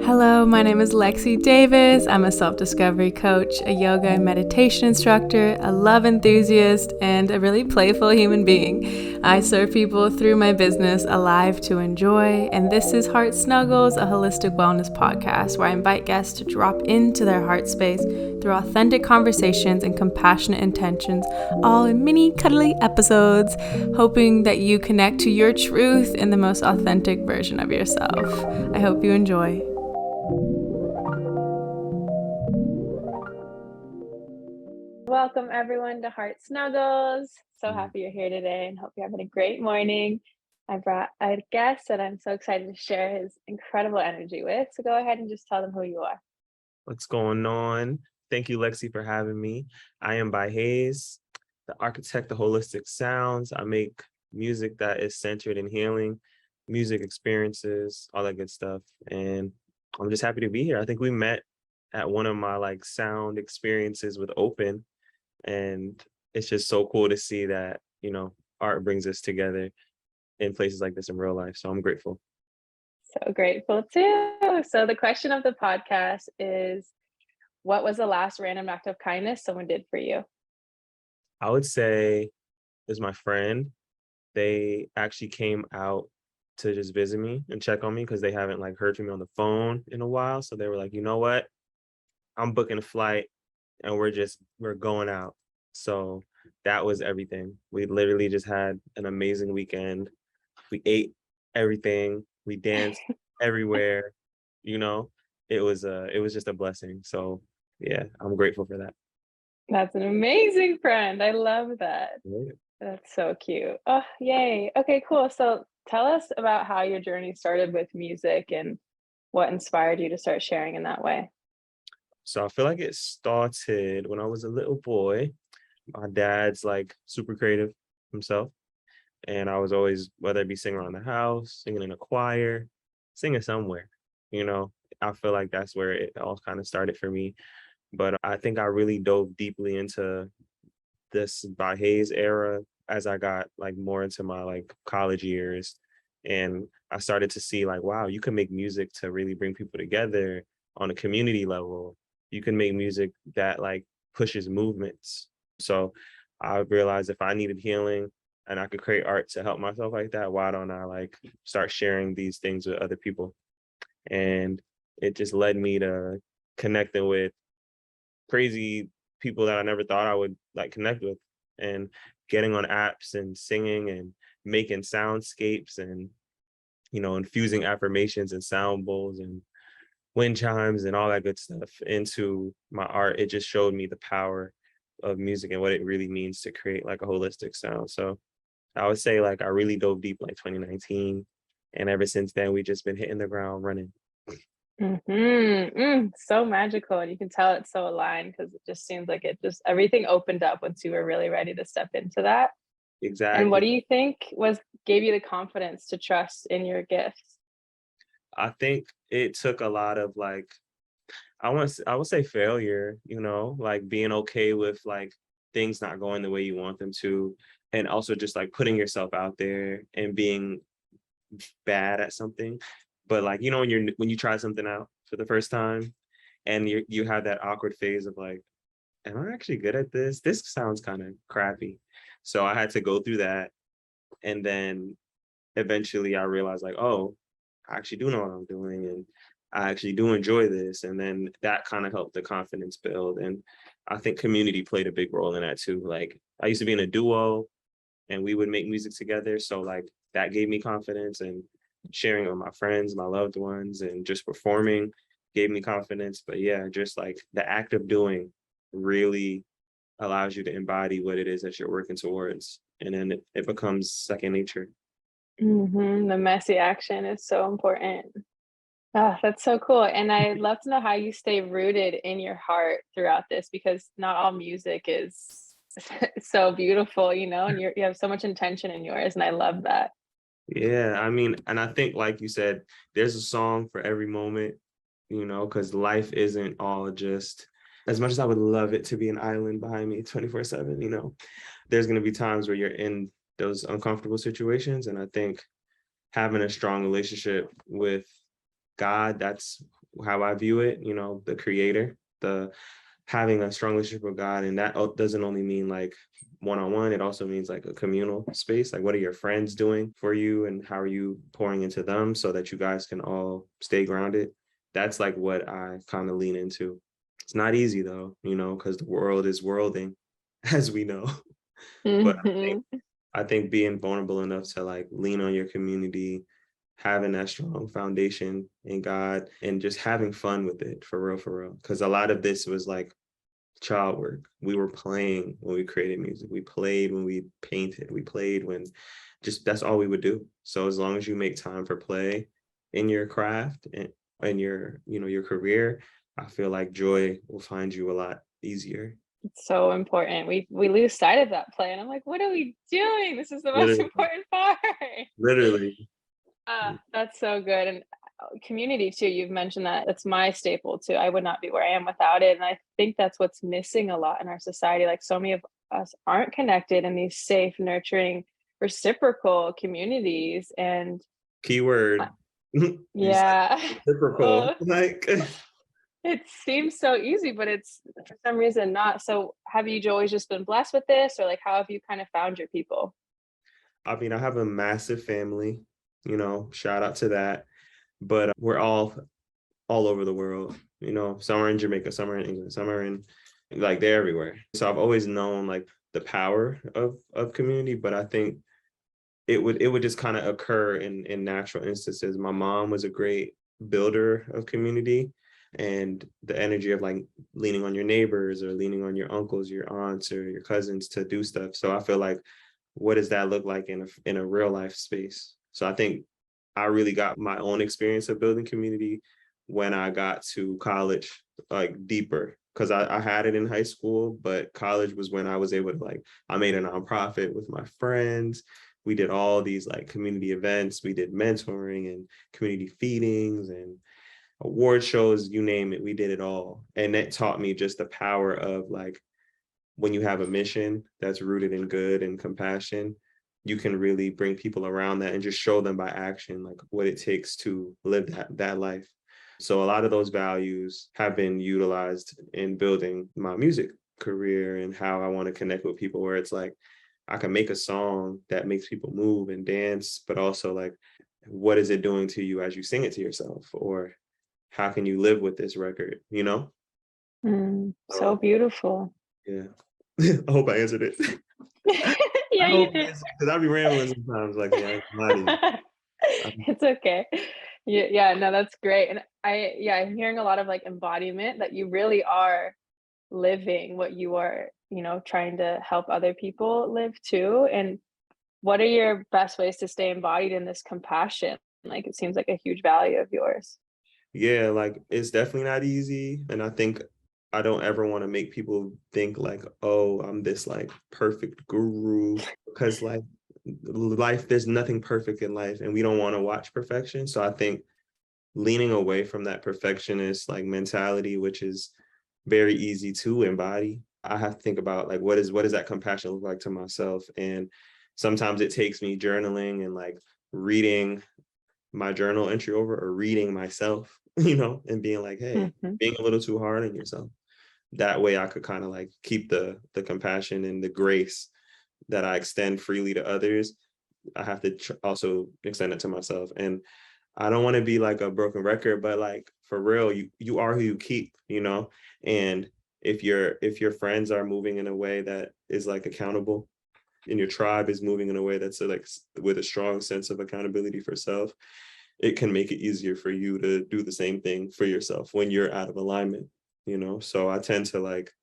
Hello, my name is Lexy Davis. I'm a self-discovery coach, a yoga and meditation instructor, a love enthusiast, and a really playful human being. I serve people through my business, Alive to Enjoy, and this is Heart Snuggles, a holistic wellness podcast where I invite guests to drop into their heart space through authentic conversations and compassionate intentions, all in mini cuddly episodes, hoping that you connect to your truth in the most authentic version of yourself. I hope you enjoy. Welcome everyone to Heart Snuggles. So happy you're here today and hope you're having a great morning. I brought a guest that I'm so excited to share his incredible energy with. So go ahead and just tell them who you are. What's going on? Thank you, Lexy, for having me. I am ByHaze, the architect of holistic sounds. I make music that is centered in healing, music experiences, all that good stuff. And I'm just happy to be here. I think we met at one of my sound experiences with Open. And it's just so cool to see that, art brings us together in places like this in real life. So I'm grateful. So grateful too. So the question of the podcast is, what was the last random act of kindness someone did for you? I would say is my friend. They actually came out to just visit me and check on me because they haven't heard from me on the phone in a while. So they were like, you know what? I'm booking a flight and we're going out. So that was everything. We literally just had an amazing weekend. We ate everything. We danced everywhere. It was just a blessing. So yeah, I'm grateful for that. That's an amazing friend. I love that. Yeah. That's so cute. Oh, yay. Okay, cool. So tell us about how your journey started with music and what inspired you to start sharing in that way. So I feel like it started when I was a little boy. My dad's super creative himself. And I was always, whether it be singing around the house, singing in a choir, singing somewhere, you know, I feel like that's where it all kind of started for me. But I think I really dove deeply into this ByHaze era as I got more into my college years. And I started to see wow, you can make music to really bring people together on a community level. You can make music that pushes movements. So I realized if I needed healing and I could create art to help myself like that, why don't I start sharing these things with other people? And it just led me to connecting with crazy people that I never thought I would connect with, and getting on apps and singing and making soundscapes and infusing affirmations and sound bowls and wind chimes and all that good stuff into my art. It just showed me the power of music and what it really means to create a holistic sound. So I would say I really dove deep 2019, and ever since then we just been hitting the ground running. So magical, and you can tell it's so aligned because it just seems like everything opened up once you were really ready to step into that. And what Exactly. do you think gave you the confidence to trust in your gifts? I think it took a lot of I would say failure, being okay with things not going the way you want them to, and also just putting yourself out there and being bad at something. But when you try something out for the first time and you have that awkward phase of am I actually good at this? This sounds kind of crappy. So I had to go through that, and then eventually I realized oh, I actually do know what I'm doing, and I actually do enjoy this. And then that kind of helped the confidence build. And I think community played a big role in that too. I used to be in a duo and we would make music together. So that gave me confidence, and sharing it with my friends, my loved ones, and just performing gave me confidence. But yeah, just the act of doing really allows you to embody what it is that you're working towards. And then it becomes second nature. The messy action is so important. Ah, that's so cool. And I'd love to know how you stay rooted in your heart throughout this, because not all music is so beautiful, and you have so much intention in yours, and I love that. Yeah, I mean, and I think, like you said, there's a song for every moment, because life isn't all just, as much as I would love it to be an island behind me 24/7, there's going to be times where you're in those uncomfortable situations. And I think having a strong relationship with God, that's how I view it, you know, the creator, the having a strong relationship with God. And that doesn't only mean like one-on-one, it also means like a communal space. Like, what are your friends doing for you and how are you pouring into them so that you guys can all stay grounded? That's like what I kind of lean into. It's not easy though, you know, because the world is worlding, as we know. But Hmm. I think being vulnerable enough to like lean on your community, having that strong foundation in God, and just having fun with it for real, for real. Because a lot of this was like child work. We were playing when we created music. We played when we painted. We played when just that's all we would do. So as long as you make time for play in your craft and in your, you know, your career, I feel like joy will find you a lot easier. It's so important. We lose sight of that play, and I'm like, what are we doing? This is the most Literally, important part. literally. That's so good. And community too. You've mentioned that it's my staple too. I would not be where I am without it. And I think that's what's missing a lot in our society. Like so many of us aren't connected in these safe, nurturing, reciprocal communities. And uh, Keyword. You said yeah, reciprocal. oh, Like, it seems so easy, but it's for some reason not. So have you always just been blessed with this, or like how have you kind of found your people? I mean, I have a massive family, you know, shout out to that. But we're all over the world. You know, some are in Jamaica, some are in England, some are in like they're everywhere. So I've always known like the power of community, but I think it would just kind of occur in natural instances. My mom was a great builder of community and the energy of like leaning on your neighbors or leaning on your uncles, your aunts, or your cousins to do stuff. So I feel like what does that look like in a real life space? So I think I really got my own experience of building community when I got to college, like deeper, because I had it in high school, but college was when I was able to like, I made a nonprofit with my friends. We did all these like community events. We did mentoring and community feedings and award shows, you name it. We did it all. And that taught me just the power of like, when you have a mission that's rooted in good and compassion, you can really bring people around that and just show them by action like what it takes to live that life. So a lot of those values have been utilized in building my music career and how I want to connect with people, where it's like I can make a song that makes people move and dance, but also like what is it doing to you as you sing it to yourself, or how can you live with this record, you know? So So beautiful. yeah. I hope I answered it. I Yeah, you hope I did. answered because I'll be rambling sometimes. Like, yeah, it's not easy. It's okay. Yeah, yeah, no, that's great. And yeah, I'm hearing a lot of like embodiment that you really are living what you are, trying to help other people live too. And what are your best ways to stay embodied in this compassion? Like it seems like a huge value of yours. Yeah, like it's definitely not easy. And I think I don't ever want to make people think like, oh, I'm this like perfect guru, because like life, there's nothing perfect in life and we don't want to watch perfection. So I think leaning away from that perfectionist like mentality, which is very easy to embody, I have to think about like what does that compassion look like to myself? And sometimes it takes me journaling and like reading my journal entry over or reading myself, you know, and being like, hey, Mhm. being a little too hard on yourself. That way I could kind of like keep the compassion and the grace that I extend freely to others. I have to also extend it to myself. And I don't want to be like a broken record, but like for real, you are who you keep, you know? And if your friends are moving in a way that is like accountable, and your tribe is moving in a way that's like with a strong sense of accountability for self, it can make it easier for you to do the same thing for yourself when you're out of alignment, you know? So I tend to like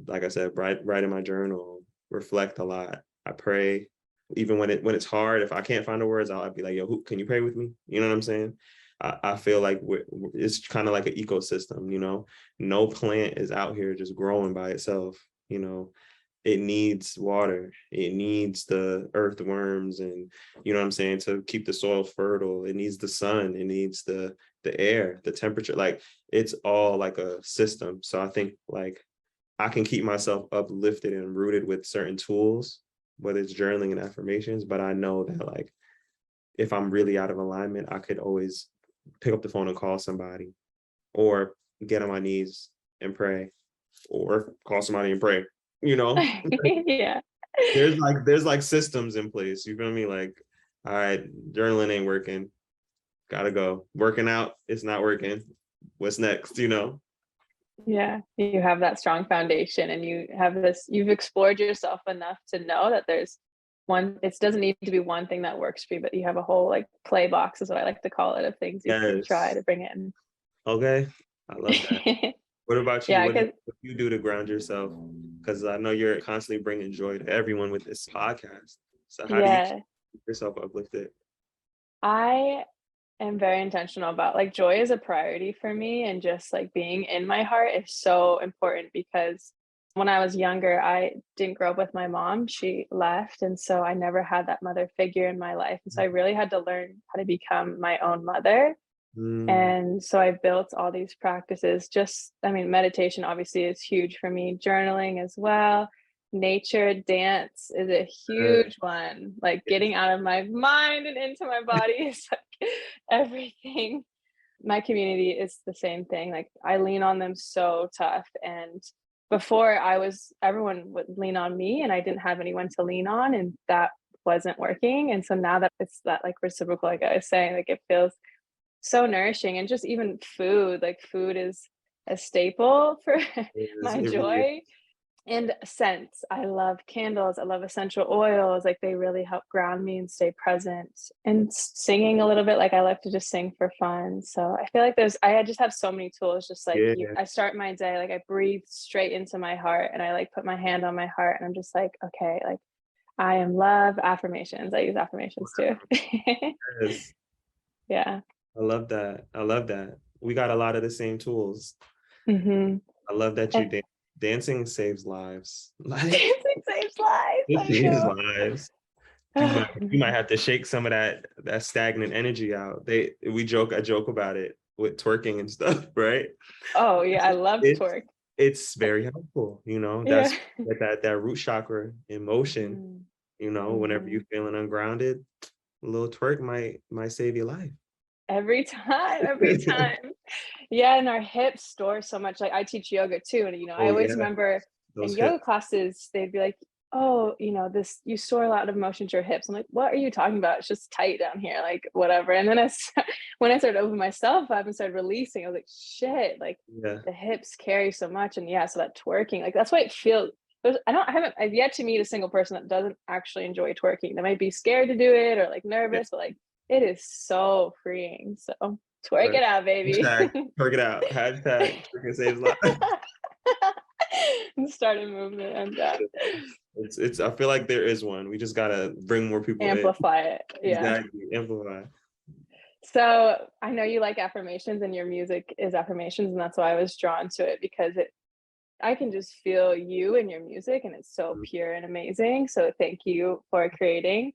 I said, write in my journal, reflect a lot. I pray. Even when it's hard, if I can't find the words, I'll be like, yo, can you pray with me? You know what I'm saying? I feel like it's kind of like an ecosystem, you know? No plant is out here just growing by itself, you know? It needs water, it needs the earthworms, and you know what I'm saying, to keep the soil fertile. It needs the sun, it needs the air, the temperature. Like it's all like a system. So I think like I can keep myself uplifted and rooted with certain tools, whether it's journaling and affirmations, but I know that like if I'm really out of alignment, I could always pick up the phone and call somebody, or get on my knees and pray, or call somebody and pray, you know? Yeah. There's systems in place. You feel me? Like, all right, journaling ain't working. Gotta go. Working out, it's not working. What's next? You know? Yeah. You have that strong foundation and you've explored yourself enough to know that there's one, it doesn't need to be one thing that works for you, but you have a whole like play box is what I like to call it, of things you can try Yes. to bring in. Okay. I love that. What about you? Yeah, What do because you do to ground yourself? Because I know you're constantly bringing joy to everyone with this podcast. So how do you yeah, keep yourself uplifted? I am very intentional about like joy is a priority for me, and just like being in my heart is so important because when I was younger, I didn't grow up with my mom. She left. And so I never had that mother figure in my life. And so I really had to learn how to become my own mother. Mm, And so I built all these practices. Just, I mean, meditation obviously is huge for me, journaling as well. Nature, dance is a uh, huge one. Like getting out of my mind and into my body is like everything. My community is the same thing. Like I lean on them so tough. And before everyone would lean on me and I didn't have anyone to lean on, and that wasn't working. And so now that it's that like reciprocal, like I was saying, like it feels so nourishing. And just even food, like food is a staple for my it really is. joy. And scents, I love candles, I love essential oils, like they really help ground me and stay present. And singing a little bit, like I like to just sing for fun. So I feel like I just have so many tools, just like Yeah. I start my day, like I breathe straight into my heart and I like put my hand on my heart and I'm just like, okay, like I am love. Affirmations, I use affirmations too. Yes. Yeah. I love that. I love that. We got a lot of the same tools. Hmm. I love that you And dance. Dancing saves lives. Like dancing saves lives, it I saves know. lives. You might have to shake some of that stagnant energy out. I joke about it with twerking and stuff, right? Oh yeah, I love It's twerk. it's very helpful, you know. Yeah. That's that root chakra in motion, Mm. you know, whenever you're Mhm. feeling ungrounded, a little twerk might save your life. Every time, every time. Yeah, and our hips store so much. Like I teach yoga too, and I Oh always yeah, remember in those hips. yoga classes, they'd be like, "Oh, this you store a lot of motion to your hips." I'm like, "What are you talking about? It's just tight down here, like whatever." And then when I started opening myself up and started releasing, I was like, "Shit!" Like Yeah. the hips carry so much, and yeah, so that twerking, like that's why it feels. I've yet to meet a single person that doesn't actually enjoy twerking. They might be scared to do it or like Yeah. nervous, but like it is so freeing. So twerk Twerk. it out, baby. Hashtag twerk it out. Hashtag twerking saves lives. Start a movement. I'm down. It's I feel like there is one. We just gotta bring more people in. Amplify it. Yeah. Exactly. Amplify. So I know you like affirmations and your music is affirmations, and that's why I was drawn to it because I can just feel you in your music and it's so pure and amazing. So thank you for creating.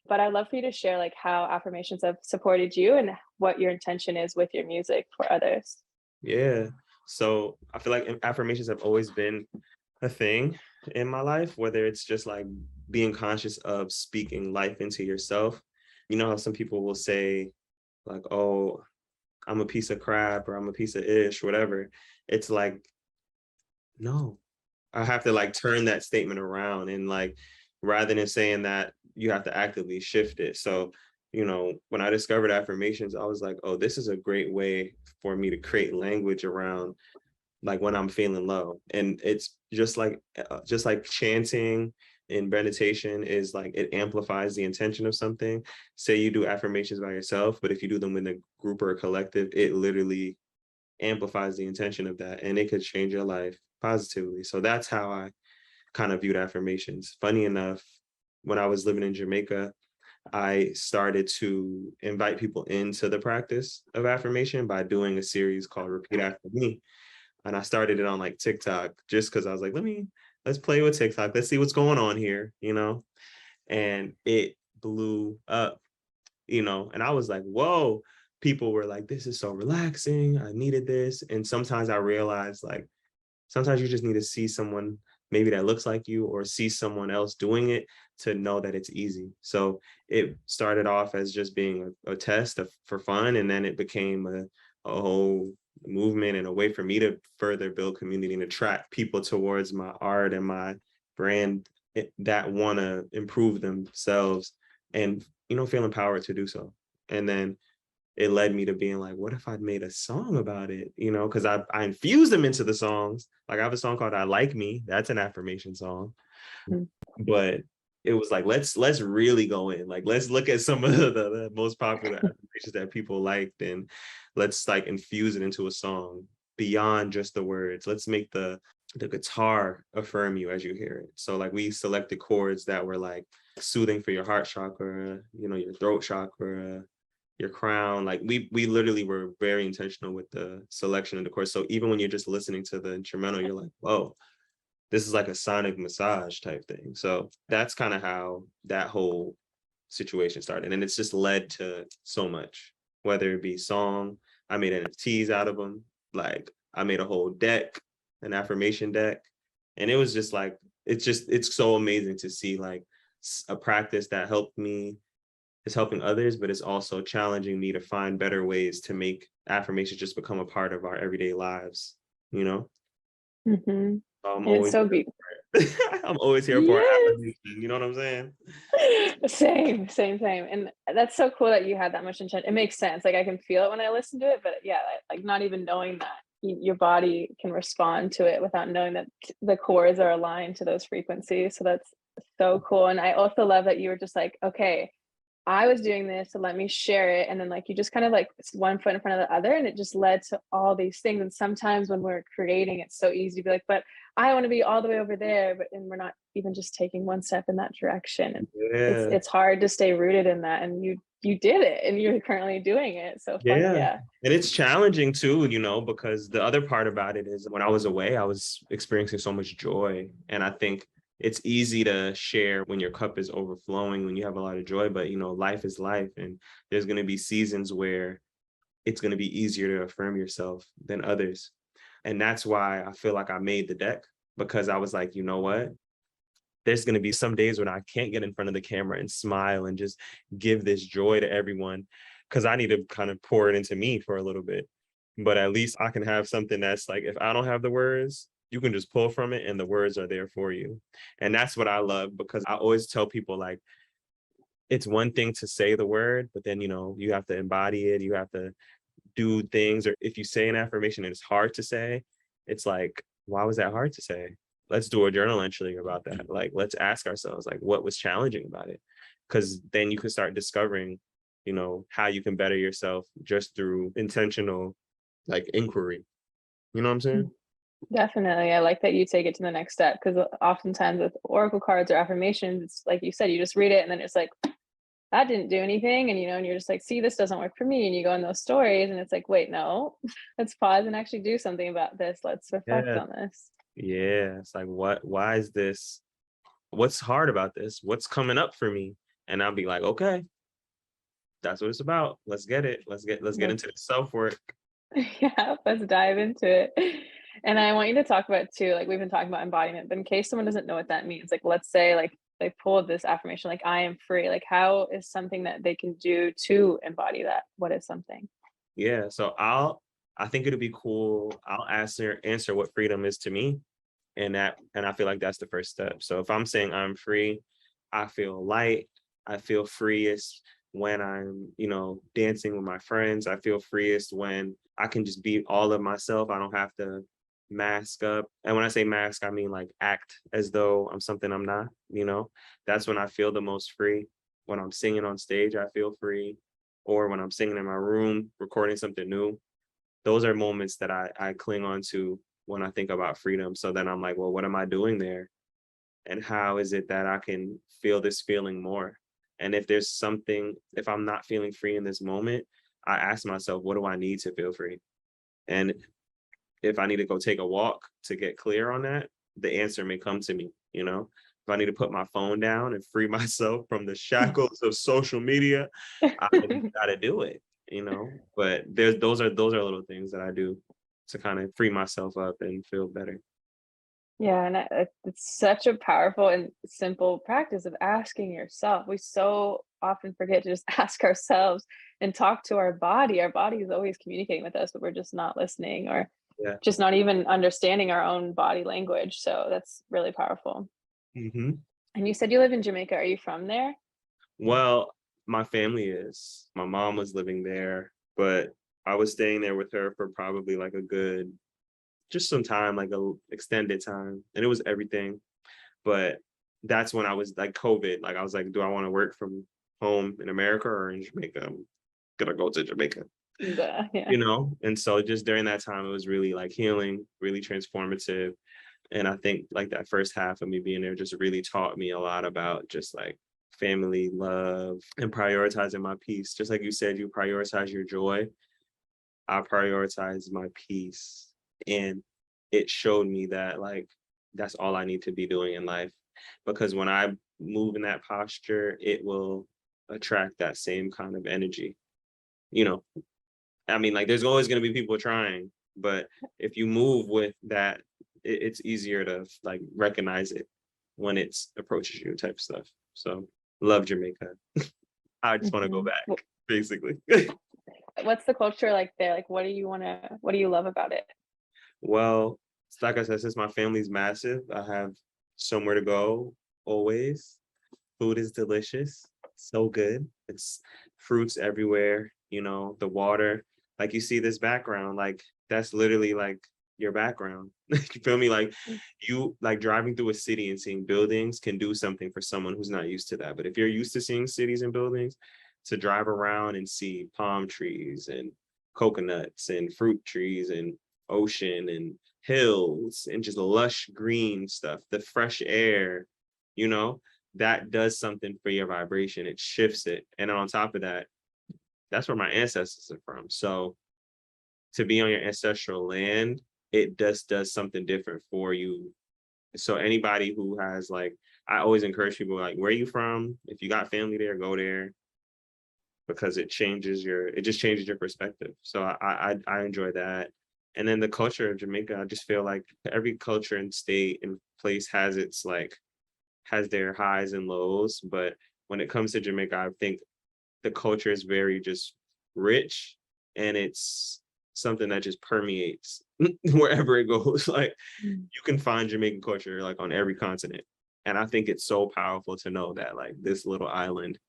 But I'd love for you to share like how affirmations have supported you and what your intention is with your music for others. Yeah. So I feel like affirmations have always been a thing in my life, whether it's just like being conscious of speaking life into yourself. You know how some people will say, like, oh, I'm a piece of crap or I'm a piece of ish, whatever. It's like, no, I have to like turn that statement around and like rather than saying that, you have to actively shift it. So, when I discovered affirmations, I was like, oh, this is a great way for me to create language around like when I'm feeling low. And it's just like chanting in meditation is like it amplifies the intention of something. Say you do affirmations by yourself, but if you do them in a group or a collective, it literally amplifies the intention of that and it could change your life positively. So that's how I kind of viewed affirmations. Funny enough, when I was living in Jamaica, I started to invite people into the practice of affirmation by doing a series called Repeat After Me. And I started it on like TikTok just because I was like, let's play with TikTok. Let's see what's going on here. And it blew up, and I was like, whoa. People were like, this is so relaxing. I needed this. And sometimes I realized like sometimes you just need to see someone maybe that looks like you or see someone else doing it to know that it's easy. So it started off as just being a test for fun. And then it became a whole movement and a way for me to further build community and attract people towards my art and my brand that want to improve themselves and, feel empowered to do so. And then it led me to being like, what if I'd made a song about it? Because I infused them into the songs. Like I have a song called I Like Me. That's an affirmation song. But it was like, let's really go in. Like, let's look at some of the most popular affirmations that people liked, and let's like infuse it into a song beyond just the words. Let's make the guitar affirm you as you hear it. So like we selected chords that were like soothing for your heart chakra, your throat chakra, your crown. Like we literally were very intentional with the selection of the chords. So even when you're just listening to the instrumental, you're like, whoa, this is like a sonic massage type thing. So that's kind of how that whole situation started. And it's just led to so much, whether it be song, I made NFTs out of them. Like I made a whole deck, an affirmation deck. And it was just like, it's so amazing to see like a practice that helped me is helping others, but it's also challenging me to find better ways to make affirmations just become a part of our everyday lives, Mm-hmm. I'm It's always so beautiful. I'm always here for affirmation. You know what I'm saying? Same. And that's so cool that you had that much intent. It makes sense. Like I can feel it when I listen to it, but yeah, like not even knowing that your body can respond to it without knowing that the chords are aligned to those frequencies. So that's so cool. And I also love that you were just like, okay, I was doing this, so let me share it. And then like you just kind of like one foot in front of the other, and it just led to all these things. And sometimes when we're creating, it's so easy to be like, but I want to be all the way over there, and we're not even just taking one step in that direction. And it's hard to stay rooted in that. And you did it, and you're currently doing it. So fuck yeah. And it's challenging too, because the other part about it is when I was away, I was experiencing so much joy. And I think it's easy to share when your cup is overflowing, when you have a lot of joy, but life is life. And there's going to be seasons where it's going to be easier to affirm yourself than others. And that's why I feel like I made the deck, because I was like, you know what? There's going to be some days when I can't get in front of the camera and smile and just give this joy to everyone, because I need to kind of pour it into me for a little bit. But at least I can have something that's like, if I don't have the words, you can just pull from it and the words are there for you. And that's what I love, because I always tell people like, it's one thing to say the word, but then, you have to embody it. You have to do things. Or if you say an affirmation and it's hard to say, it's like, why was that hard to say? Let's do a journal entry about that. Like, let's ask ourselves, like, what was challenging about it? Because then you can start discovering, how you can better yourself just through intentional, like, inquiry. You know what I'm saying? Definitely. I like that you take it to the next step, because oftentimes with oracle cards or affirmations, it's like you said, you just read it and then it's like, that didn't do anything. And, and you're just like, see, this doesn't work for me. And you go in those stories and it's like, wait, no, let's pause and actually do something about this. Let's reflect on this. Yeah. It's like, why is this? What's hard about this? What's coming up for me? And I'll be like, okay, that's what it's about. Let's get it. Let's get into the self-work. Yeah, let's dive into it. And I want you to talk about too, like we've been talking about embodiment, but in case someone doesn't know what that means, like let's say like they pulled this affirmation, like I am free, like how is something that they can do to embody that? What is something? Yeah. So I think it'd be cool. I'll answer what freedom is to me. And I feel like that's the first step. So if I'm saying I'm free, I feel light. I feel freest when I'm, dancing with my friends. I feel freest when I can just be all of myself. I don't have to mask up. And when I say mask, I mean like act as though I'm something I'm not, That's when I feel the most free. When I'm singing on stage, I feel free. Or when I'm singing in my room, recording something new. Those are moments that I cling on to when I think about freedom. So then I'm like, well, what am I doing there? And how is it that I can feel this feeling more? And if I'm not feeling free in this moment, I ask myself, what do I need to feel free? And if I need to go take a walk to get clear on that, the answer may come to me, If I need to put my phone down and free myself from the shackles of social media, I gotta do it, But those are little things that I do to kind of free myself up and feel better. Yeah, and it's such a powerful and simple practice of asking yourself. We so often forget to just ask ourselves and talk to our body. Our body is always communicating with us, but we're just not listening or Yeah. just not even understanding our own body language. So that's really powerful. Hmm. And you said you live in Jamaica. Are you from there? Well, my family is. My mom was living there, but I was staying there with her for probably like a good, just some time, like a extended time, and it was everything. But that's when I was like COVID. Like I was like, do I want to work from home in America or in Jamaica? I'm gonna go to Jamaica, Yeah. And so just during that time, it was really like healing, really transformative. And I think like that first half of me being there just really taught me a lot about just like family, love, and prioritizing my peace. Just like you said, you prioritize your joy. I prioritize my peace. And it showed me that like that's all I need to be doing in life. Because when I move in that posture, it will attract that same kind of energy. You know, I mean, like there's always going to be people trying, but if you move with that, it's easier to like recognize it when it's approaches you type stuff. So love Jamaica. I just want to go Mhm. back, basically. What's the culture like there? Like, what do you love about it? Well, it's like I said, since my family's massive, I have somewhere to go always. Food is delicious, so good. It's fruits everywhere, the water. Like you see this background, like that's literally like your background. You feel me? Like you like driving through a city and seeing buildings can do something for someone who's not used to that. But if you're used to seeing cities and buildings, to drive around and see palm trees and coconuts and fruit trees and ocean and hills and just lush green stuff, the fresh air, you know, that does something for your vibration. It shifts it. And on top of that, that's where my ancestors are from. So to be on your ancestral land, it does something different for you. So anybody who has like, I always encourage people like, where are you from? If you got family there, go there because it just changes your perspective. So I enjoy that. And then the culture of Jamaica, I just feel like every culture and state and place has their highs and lows. But when it comes to Jamaica, I think the culture is very just rich and it's something that just permeates wherever it goes. Like Mm. you can find Jamaican culture like on every continent. And I think it's so powerful to know that like this little island,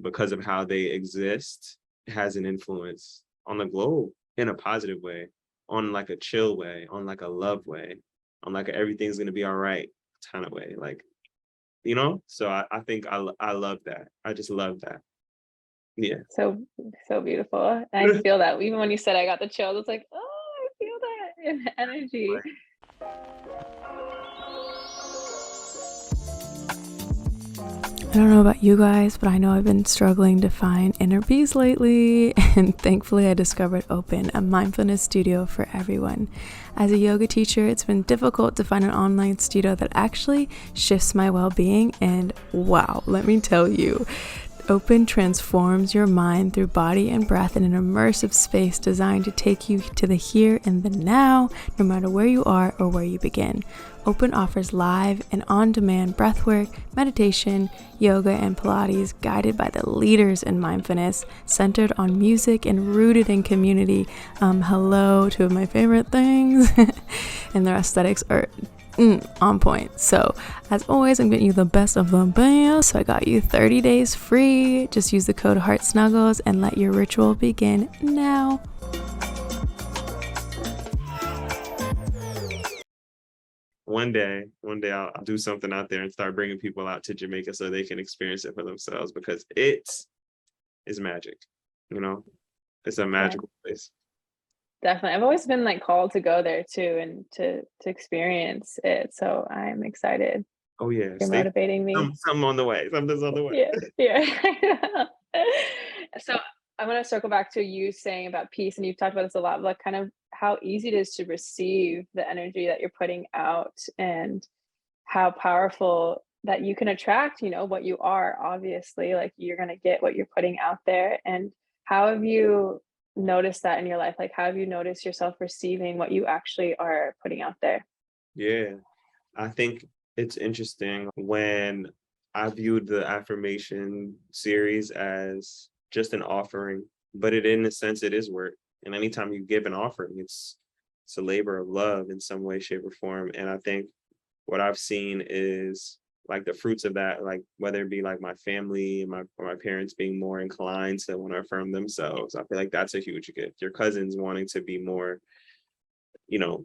because of how they exist, has an influence on the globe in a positive way, on like a chill way, on like a love way, on like a everything's gonna be all right kind of way. Like so I think I love that. I just love that. Yeah. So so beautiful. I feel that even when you said I got the chills, it's like, oh, I feel that in energy. I don't know about you guys, but I know I've been struggling to find inner peace lately, and thankfully I discovered Open, a mindfulness studio for everyone. As a yoga teacher, it's been difficult to find an online studio that actually shifts my well-being, and wow, let me tell you, Open transforms your mind through body and breath in an immersive space designed to take you to the here and the now, no matter where you are or where you begin. Open offers live and on-demand breathwork, meditation, yoga, and Pilates guided by the leaders in mindfulness, centered on music and rooted in community. Hello, two of my favorite things. And their aesthetics are on point. So as always, I'm getting you the best of the best. So I got you 30 days free. Just use the code HeartSnuggles and let your ritual begin now. One day I'll do something out there and start bringing people out to Jamaica so they can experience it for themselves because it is magic. It's a Yeah, magical place. definitely. I've always been like called to go there too and to experience it. So I'm excited. Oh yeah, You're stay. motivating me. Something on the way. Something's on the way. Yeah, yeah. So I want to circle back to you saying about peace, and you've talked about this a lot, like kind of how easy it is to receive the energy that you're putting out and how powerful that you can attract, what you are, obviously, like you're going to get what you're putting out there. And how have you noticed that in your life? Like, how have you noticed yourself receiving what you actually are putting out there? Yeah. I think it's interesting when I viewed the affirmation series as just an offering, but in a sense, it is work. And anytime you give an offering, it's a labor of love in some way, shape, or form. And I think what I've seen is like the fruits of that, like whether it be like my family and my parents being more inclined to want to affirm themselves. I feel like that's a huge gift. Your cousins wanting to be more,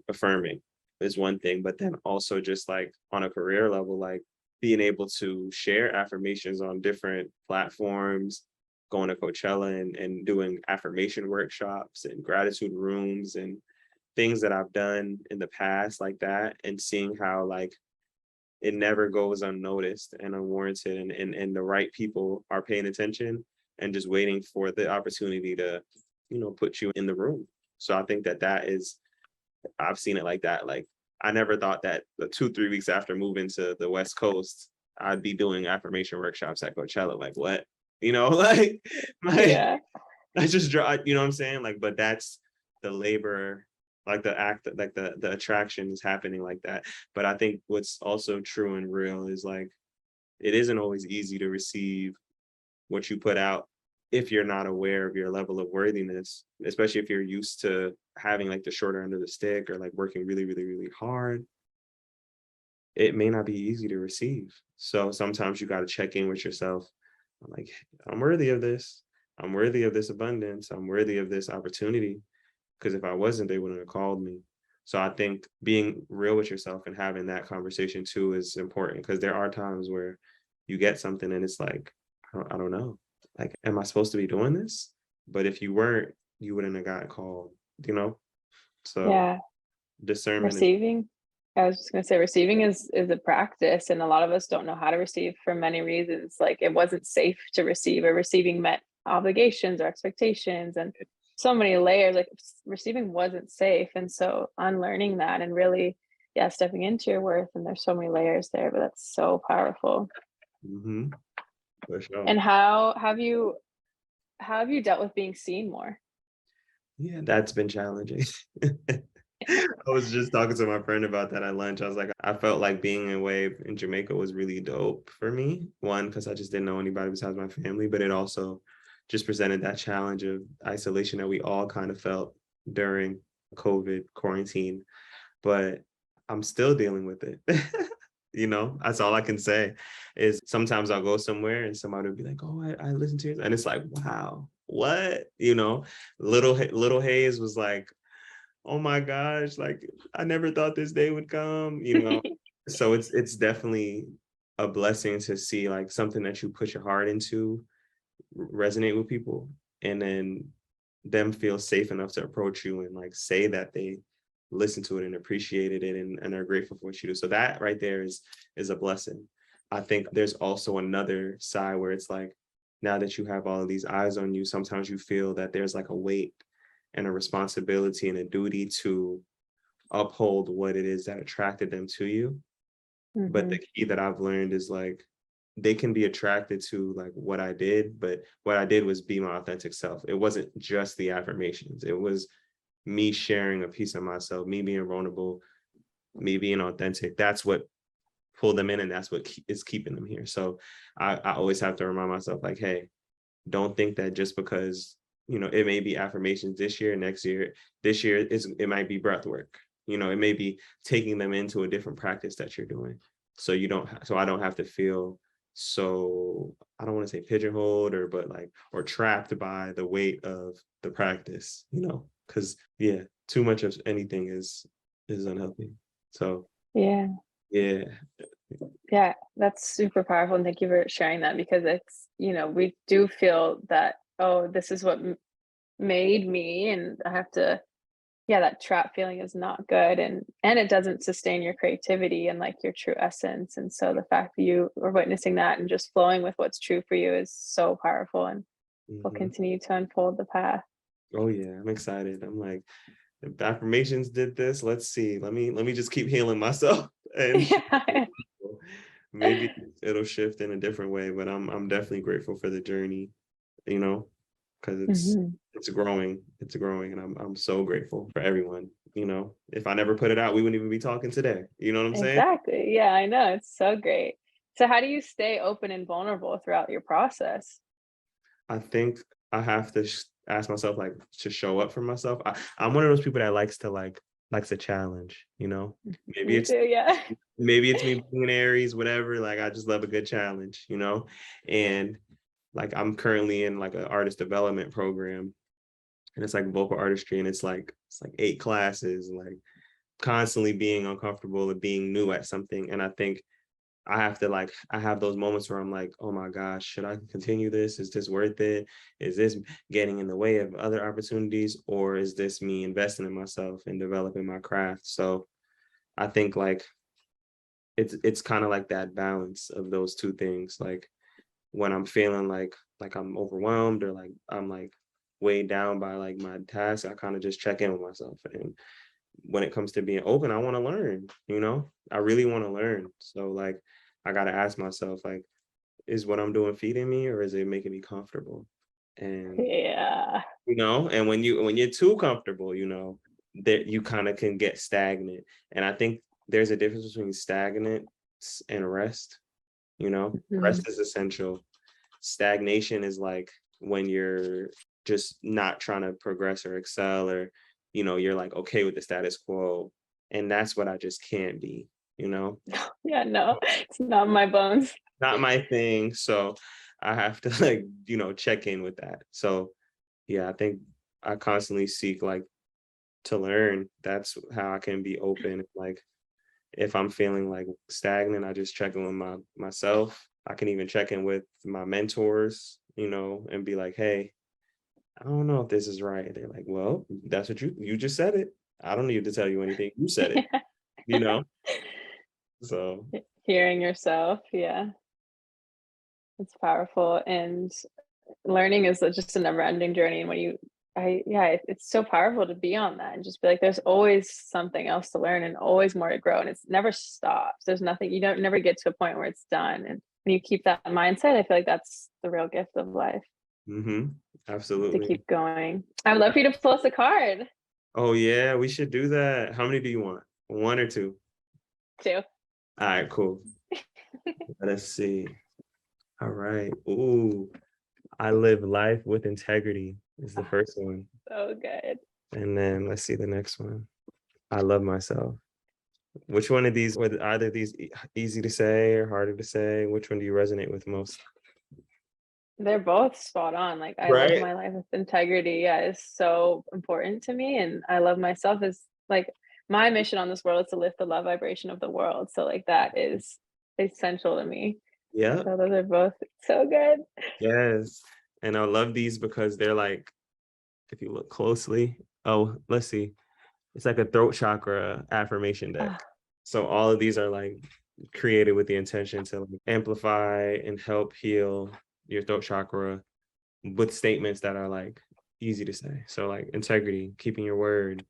affirming is one thing, but then also just like on a career level, like being able to share affirmations on different platforms, going to Coachella and doing affirmation workshops and gratitude rooms and things that I've done in the past like that, and seeing how like it never goes unnoticed and unwarranted, and the right people are paying attention and just waiting for the opportunity to, put you in the room. So I think that is, I've seen it like that. Like I never thought that the 2-3 weeks after moving to the West Coast, I'd be doing affirmation workshops at Coachella. Like what? Like, Yeah. I just draw, you know what I'm saying? Like, but that's the labor, like the act, like the attraction is happening like that. But I think what's also true and real is like, it isn't always easy to receive what you put out if you're not aware of your level of worthiness, especially if you're used to having like the shorter end of the stick or like working really, really, really hard. It may not be easy to receive. So sometimes you got to check in with yourself. I'm like, I'm worthy of this. I'm worthy of this abundance. I'm worthy of this opportunity. Because if I wasn't, they wouldn't have called me. So I think being real with yourself and having that conversation too is important, because there are times where you get something and it's like, I don't know. Like, am I supposed to be doing this? But if you weren't, you wouldn't have gotten called, So Yeah. discernment Receiving. I was just going to say receiving is a practice, and a lot of us don't know how to receive for many reasons. Like it wasn't safe to receive, or receiving met obligations or expectations, and so many layers. Like receiving wasn't safe, and so unlearning that and really, stepping into your worth. And there's so many layers there, but that's so powerful. For sure. And how have you dealt with being seen more? Yeah, that's been challenging. I was just talking to my friend about that at lunch. I was like, I felt like being away in Jamaica was really dope for me. One, because I just didn't know anybody besides my family, but it also just presented that challenge of isolation that we all kind of felt during COVID quarantine. But I'm still dealing with it. That's all I can say is sometimes I'll go somewhere and somebody will be like, oh, I listen to it. And it's like, wow, what? Little Hayes was like, oh my gosh, like I never thought this day would come, So it's definitely a blessing to see like something that you put your heart into resonate with people, and then them feel safe enough to approach you and like say that they listen to it and appreciated it and are grateful for what you do. So that right there is a blessing. I think there's also another side where it's like, now that you have all of these eyes on you, sometimes you feel that there's like a weight and a responsibility and a duty to uphold what it is that attracted them to you. But the key that I've learned is like, they can be attracted to like what I did, but what I did was be my authentic self. It wasn't just the affirmations. It was me sharing a piece of myself, me being vulnerable, me being authentic. That's what pulled them in, and that's what is keeping them here. So I always have to remind myself like, hey, don't think that just because, it may be affirmations this year, next year, this year it might be breath work. It may be taking them into a different practice that you're doing. So I don't have to feel so, I don't want to say pigeonholed or trapped by the weight of the practice, because too much of anything is unhealthy. So yeah, that's super powerful, and thank you for sharing that, because it's, we do feel that, oh, this is what made me, and I have to, that trap feeling is not good, and it doesn't sustain your creativity and like your true essence. And so the fact that you are witnessing that and just flowing with what's true for you is so powerful, and will continue to unfold the path. Oh yeah, I'm excited. I'm like, if the affirmations did this, let's see. Let me just keep healing myself, and maybe it'll shift in a different way. But I'm definitely grateful for the journey, because it's growing. It's growing, and I'm so grateful for everyone, you know, if I never put it out, we wouldn't even be talking today. You know what I'm saying? Exactly. Yeah, I know. It's so great. So how do you stay open and vulnerable throughout your process? I think I have to ask myself like to show up for myself. I'm one of those people that likes a challenge, you know. Maybe Me it's too, yeah. maybe it's me being an Aries, whatever. Like I just love a good challenge, you know. And like I'm currently in like an artist development program, and it's like vocal artistry, and it's like 8 classes, like constantly being uncomfortable and being new at something. And I think I have those moments where I'm like, oh my gosh, should I continue this? Is this worth it? Is this getting in the way of other opportunities? Or is this me investing in myself and developing my craft? So I think like it's kind of like that balance of those two things. Like when I'm feeling like I'm overwhelmed or like I'm like weighed down by like my task, I kind of just check in with myself. And when it comes to being open, I want to learn, you know, I really want to learn. So like, I got to ask myself, like, is what I'm doing feeding me or is it making me comfortable? And, Yeah. you know, and when you're too comfortable, you know, that you kind of can get stagnant. And I think there's a difference between stagnant and rest, you know, Mhm. rest is essential. Stagnation is like when you're just not trying to progress or excel, or you know, you're like okay with the status quo, and that's what I just can't be, you know. Yeah, no, it's not my bones. Not my thing. So I have to like, you know, check in with that. So yeah, I think I constantly seek like to learn. That's how I can be open. Like if I'm feeling like stagnant, I just check in with myself. I can even check in with my mentors, you know, and be like, hey, I don't know if this is right. They're like, well, that's what you just said it. I don't need to tell you anything. You said it, you know? So Hearing yourself, yeah, it's powerful. And learning is just a never-ending journey. And when you yeah, it's so powerful to be on that and just be like, there's always something else to learn and always more to grow. And it's never stops. There's nothing, you don't never get to a point where it's done. And when you keep that mindset, I feel like that's the real gift of life, to absolutely. keep going. I would love for you to pull us a card Oh yeah, we should do that. How many do you want? One or two? too. All right, cool. Let us see. All right. Ooh, I live life with integrity is the first one. So good. And then let's see the next one. I love myself. Which one of these, were either of these easy to say or harder to say? Which one do you resonate with most? They're both spot on. Like, I live Right? my life with integrity. Yeah, is so important to me. And I love myself is like my mission on this world is to lift the love vibration of the world. So like that is essential to me. Yeah. So those are both so good. Yes. And I love these because they're like, if you look closely, oh, let's see. It's like a throat chakra affirmation deck. Ah, So all of these are like created with the intention to like amplify and help heal your throat chakra with statements that are like easy to say. So like integrity, keeping your word,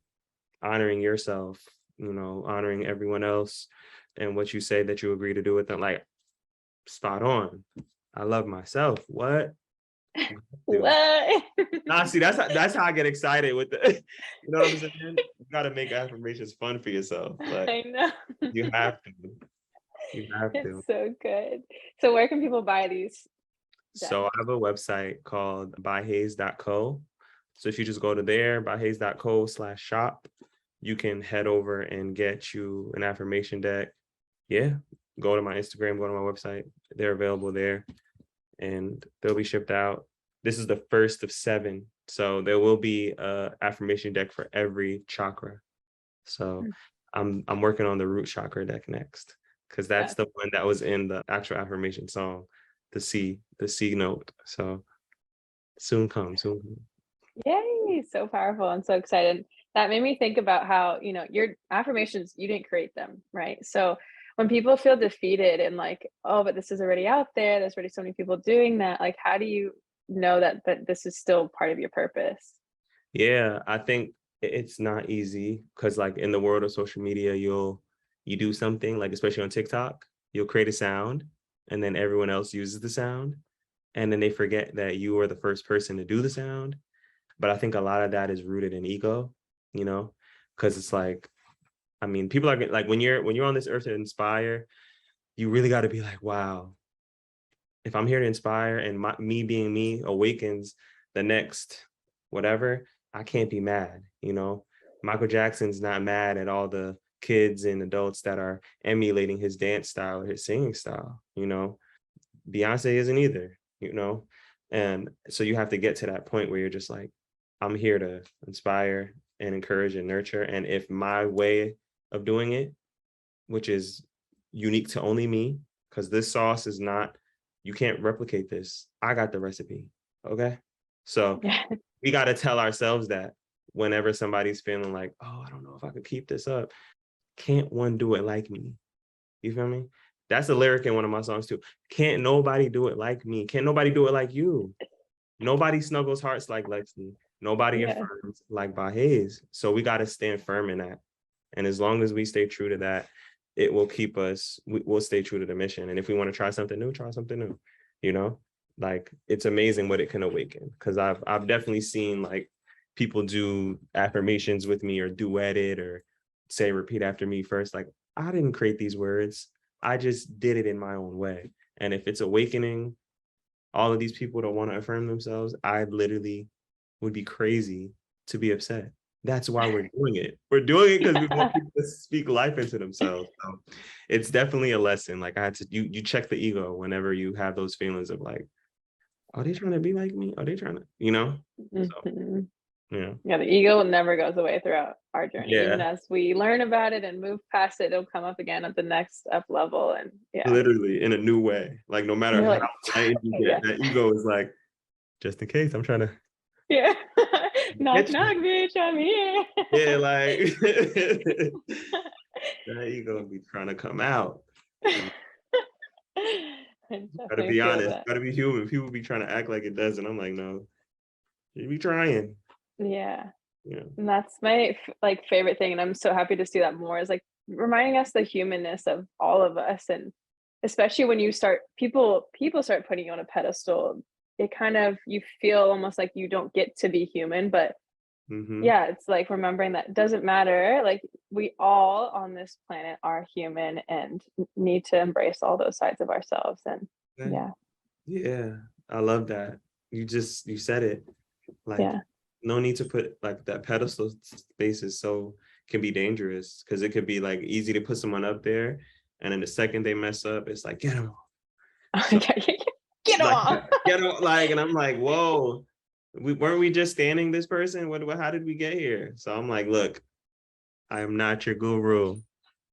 honoring yourself, you know, honoring everyone else and what you say that you agree to do with them. Like spot on. I love myself. What? Do. what? Nah, see, that's how I get excited with the, you know what I'm saying? You gotta make affirmations fun for yourself. Like I know. you have to. You have It's to. so good. So where can people buy these So I decks? have a website called ByHaze.co. So if you just go to there, byhaze.co/shop, you can head over and get you an affirmation deck. Yeah. Go to my Instagram, go to my website. They're available there and they'll be shipped out. This is the first of 7. So there will be a affirmation deck for every chakra. So Mm, I'm working on the root chakra deck next because that's yes. the one that was in the actual affirmation song, the C note. So soon come, soon come. Yay, so powerful and so excited. That made me think about how, your affirmations, you didn't create them, right? So when people feel defeated and like, oh, but this is already out there, there's already so many people doing that, like how do you know that this is still part of your purpose? Yeah, I think it's not easy because like in the world of social media, you do something like especially on TikTok, you'll create a sound and then everyone else uses the sound and then they forget that you are the first person to do the sound. But I think a lot of that is rooted in ego, you know, Because it's like, I mean, people are like, when you're on this earth to inspire, you really got to be like, wow, if I'm here to inspire and me being me awakens the next whatever, I can't be mad. Michael Jackson's not mad at all the kids and adults that are emulating his dance style or his singing style. Beyonce isn't either. And so you have to get to that point where you're just like, I'm here to inspire and encourage and nurture. And if my way of doing it, which is unique to only me, because this sauce is not, you can't replicate this. I got the recipe. Okay. So we got to tell ourselves that whenever somebody's feeling like, oh, I don't know if I could keep this up. Can't one do it like me? You feel me? That's a lyric in one of my songs too. Can't nobody do it like me. Can't nobody do it like you. Nobody snuggles hearts like Lexy. Nobody affirms like ByHaze. So we got to stand firm in that. And as long as we stay true to that, it will keep us, we'll stay true to the mission. And if we want to try something new, try something new. Like, it's amazing what it can awaken. Because I've definitely seen like people do affirmations with me or duet it or say repeat after me first. Like, I didn't create these words. I just did it in my own way. And if it's awakening all of these people to want to affirm themselves, I literally would be crazy to be upset. That's why we're doing it. We're doing it because we want people to speak life into themselves. So it's definitely a lesson. Like, I had to, you check the ego whenever you have those feelings of like, are they trying to be like me? Are they trying to, So, Yeah, the ego never goes away throughout our journey. Yeah. Even as we learn about it and move past it, it'll come up again at the next up level. And literally in a new way. Like, no matter how tight you get, that ego is like, just in case, I'm trying to. Yeah. Knock, knock, bitch, I'm here. Yeah, like that ego be trying to come out. Gotta be honest, gotta be human. People be trying to act like it doesn't. I'm like, no, you be trying. Yeah. And that's my favorite thing. And I'm so happy to see that more, is like reminding us the humanness of all of us. And especially when you start, people start putting you on a pedestal, it kind of, you feel almost like you don't get to be human. But it's like remembering that it doesn't matter. Like, we all on this planet are human and need to embrace all those sides of ourselves. And yeah, I love that. You said it. Like, no need to put like that pedestal spaces, so can be dangerous, because it could be like easy to put someone up there, and then the second they mess up, it's like, get them off. So, get off. Get off. Like, and I'm like, whoa, weren't we just standing this person? How did we get here? So I'm like, look, I am not your guru.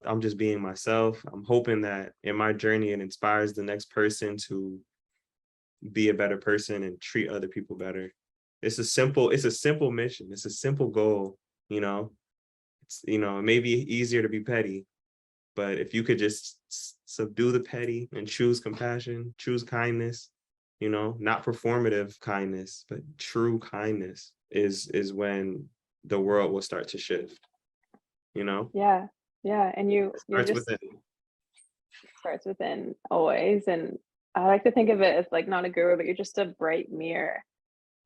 I'm just being myself. I'm hoping that in my journey, it inspires the next person to be a better person and treat other people better. It's a simple mission. It's a simple goal, It's, it may be easier to be petty, but if you could just subdue the petty and choose compassion, choose kindness, not performative kindness, but true kindness is when the world will start to shift, Yeah. And it starts within always. And I like to think of it as like not a guru, but you're just a bright mirror.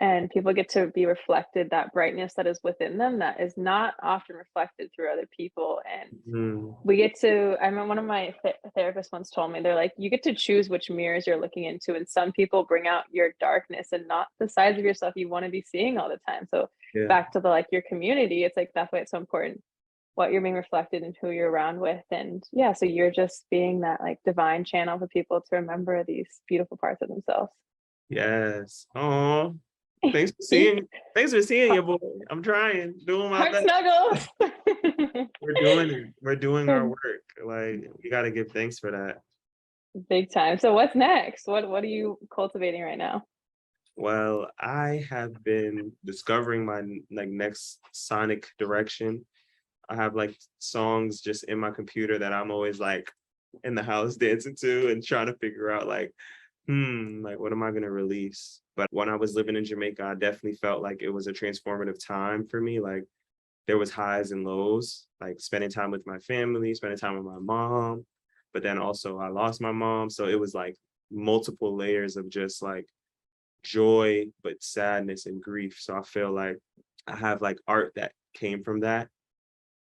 And people get to be reflected, that brightness that is within them that is not often reflected through other people. And we get to, I mean, one of my therapists once told me, they're like, you get to choose which mirrors you're looking into. And some people bring out your darkness and not the sides of yourself you want to be seeing all the time. So back to the, your community, it's like, that's why it's so important what you're being reflected and who you're around with. And so you're just being that divine channel for people to remember these beautiful parts of themselves. Yes. Oh, thanks for seeing you, boy. I'm trying, doing my best. Snuggles. We're doing our work. Like, we got to give thanks for that. Big time. So what's next? What are you cultivating right now? Well, I have been discovering my next sonic direction. I have songs just in my computer that I'm always in the house dancing to and trying to figure out what am I going to release? But when I was living in Jamaica, I definitely felt like it was a transformative time for me. There was highs and lows, spending time with my family, spending time with my mom, but then also I lost my mom. So it was multiple layers of just joy, but sadness and grief. So I feel like I have art that came from that.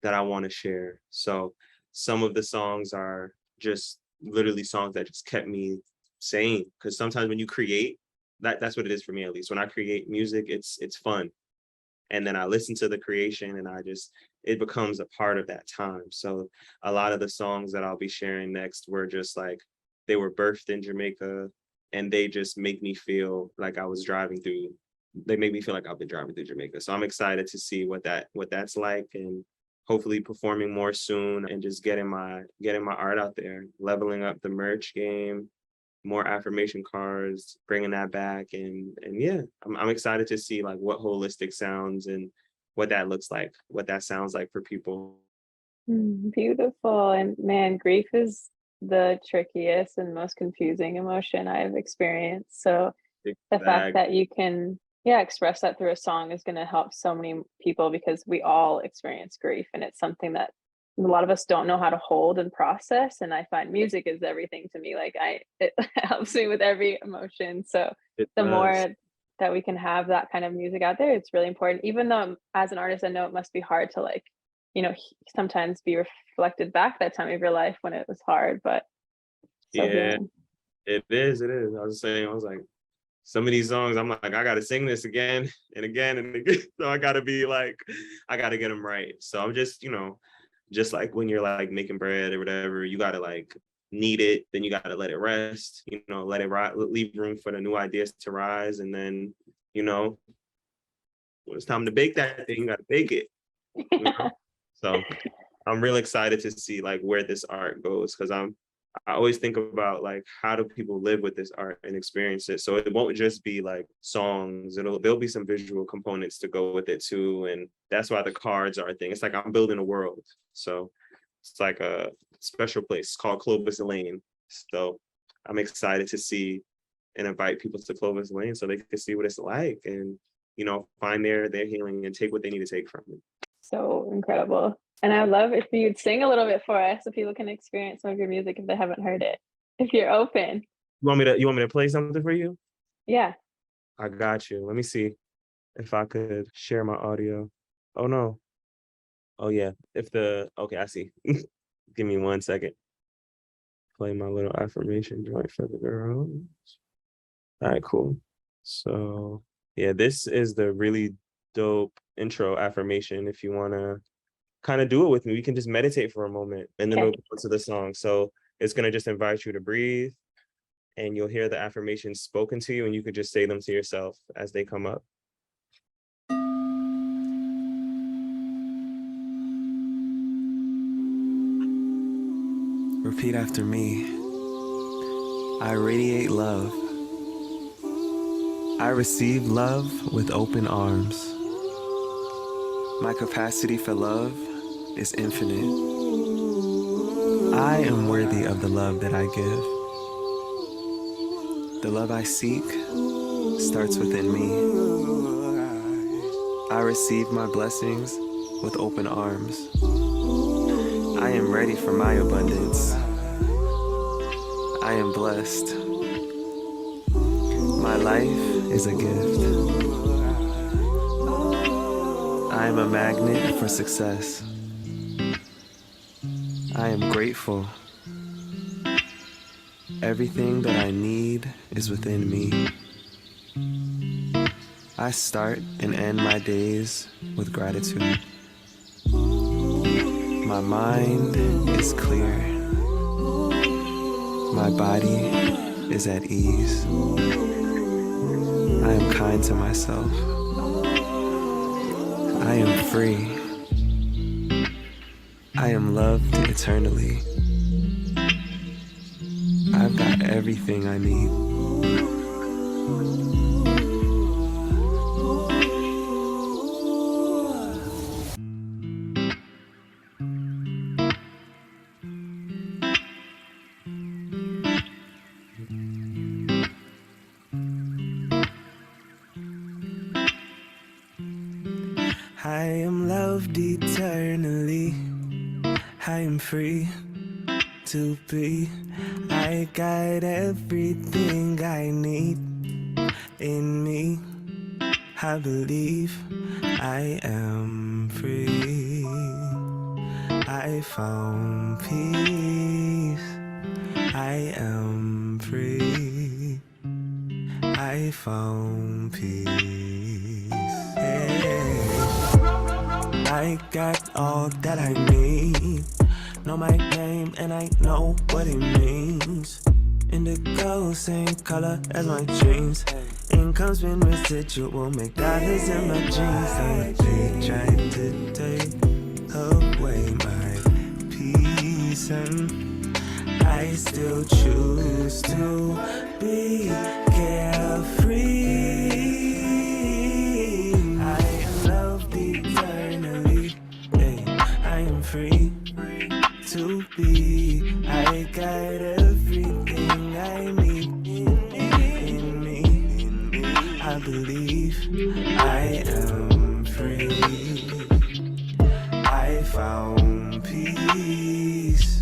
that I want to share. So some of the songs are just literally songs that just kept me sane. Because sometimes when you create, that's what it is for me, at least. When I create music, it's fun. And then I listen to the creation and it becomes a part of that time. So a lot of the songs that I'll be sharing next were just like, they were birthed in Jamaica, and they just make me feel like they make me feel like I've been driving through Jamaica. So I'm excited to see what that's like, and hopefully performing more soon, and just getting my art out there, leveling up the merch game, more affirmation cards, bringing that back. And yeah, I'm excited to see like what holistic sounds and what that looks like, what that sounds like for people. Beautiful. And man, grief is the trickiest and most confusing emotion I've experienced. So the fact that you can express that through a song is going to help so many people, because we all experience grief, and it's something that a lot of us don't know how to hold and process. And I find music is everything to me. Like it helps me with every emotion. So the more that we can have that kind of music out there, it's really important. Even though as an artist, I know it must be hard to like, sometimes be reflected back that time of your life when it was hard, but it is. I was saying, I was like, some of these songs, I'm like, I got to sing this again and again and again. So I got to get them right. So I'm just, just like when you're like making bread or whatever, you got to like knead it, then you got to let it rest, let it leave room for the new ideas to rise. And then, when it's time to bake that thing, you got to bake it. So I'm really excited to see like where this art goes, because I always think about like, how do people live with this art and experience it? So it won't just be like songs, there'll be some visual components to go with it too. And that's why the cards are a thing. It's like I'm building a world. So it's like a special place called Clovis Lane. So I'm excited to see and invite people to Clovis Lane so they can see what it's like, and, find their healing and take what they need to take from it. So incredible. And I would love if you'd sing a little bit for us so people can experience some of your music if they haven't heard it, if you're open. You want me to play something for you? Yeah. I got you. Let me see if I could share my audio. Oh no. Oh yeah. Okay, I see. Give me 1 second. Play my little affirmation joint for the girls. All right, cool. So yeah, this is the really dope intro affirmation. If you want to kind of do it with me, we can just meditate for a moment, and then we'll go to the song. So it's going to just invite you to breathe, and you'll hear the affirmations spoken to you, and you could just say them to yourself as they come up. Repeat after me. I radiate love. I receive love with open arms. My capacity for love is infinite. I am worthy of the love that I give. The love I seek starts within me. I receive my blessings with open arms. I am ready for my abundance. I am blessed. My life is a gift. I am a magnet for success. I am grateful. Everything that I need is within me. I start and end my days with gratitude. My mind is clear. My body is at ease. I am kind to myself. I am free. I am loved eternally. I've got everything I need. I am loved eternally. I am free to be. I got everything I need in me. I believe I am free. I found peace. I am free. I found peace. Hey. I got all that I need. Know my name and I know what it means. Indigo, same color as my jeans. Income's been residual, make dollars in my jeans. They tried to take away my peace, and I still choose to be carefree. I am loved eternally. Hey, I am free to be. I got everything I need in me. I believe I am free. I found peace.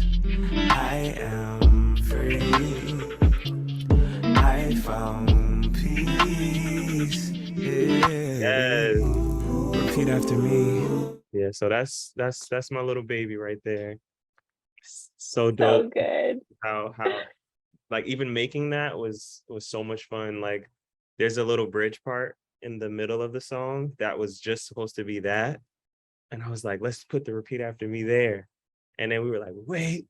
I am free. I found peace. Yeah. Yes. Repeat after me. Yeah, so that's my little baby right there. So So dope. good. How like even making that was so much fun. Like there's a little bridge part in the middle of the song that was just supposed to be that. And I was like, let's put the repeat after me there. And then we were like, wait,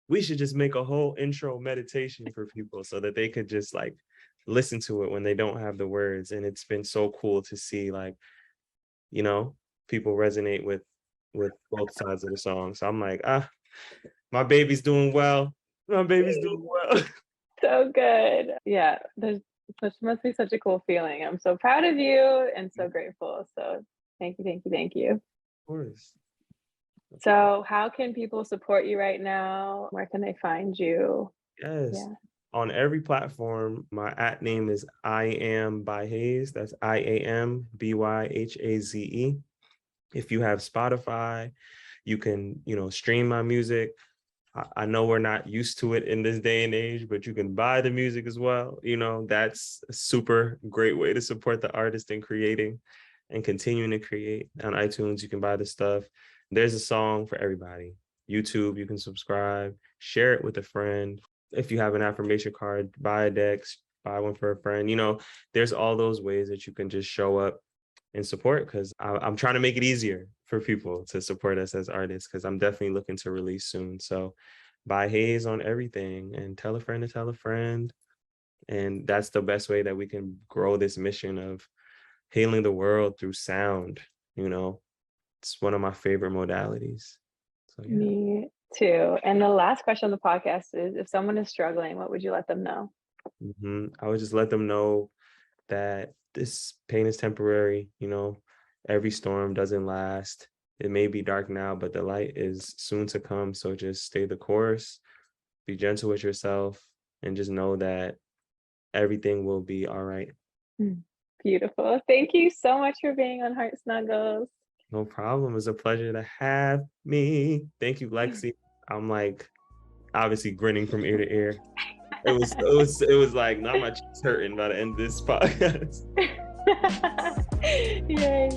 we should just make a whole intro meditation for people so that they could just like listen to it when they don't have the words. And it's been so cool to see, like, you know, people resonate with both sides of the song. So I'm like, my baby's doing well. My baby's doing well. So good. Yeah, must be such a cool feeling. I'm so proud of you and so grateful. So thank you. Of course. So how can people support you right now? Where can they find you? Yes. Yeah. On every platform, my @ name is I am ByHaze. That's IAMBYHAZE. If you have Spotify, you can, stream my music. I know we're not used to it in this day and age, but you can buy the music as well. That's a super great way to support the artist in creating and continuing to create. On iTunes, you can buy the stuff. There's a song for everybody. YouTube, you can subscribe, share it with a friend. If you have an affirmation card, buy a deck, buy one for a friend. There's all those ways that you can just show up and support, because I'm trying to make it easier for people to support us as artists, because I'm definitely looking to release soon. So ByHaze on everything, and tell a friend to tell a friend. And that's the best way that we can grow this mission of healing the world through sound. It's one of my favorite modalities. So yeah. Me too. And the last question on the podcast is, if someone is struggling, what would you let them know? I would just let them know that this pain is temporary. Every storm doesn't last. It may be dark now, but the light is soon to come. So just stay the course, be gentle with yourself, and just know that everything will be all right. Beautiful. Thank you so much for being on Heart Snuggles. No problem. It was a pleasure to have me. Thank you, Lexy. I'm like obviously grinning from ear to ear. It was like, now my cheeks hurting by the end of this podcast. Yay.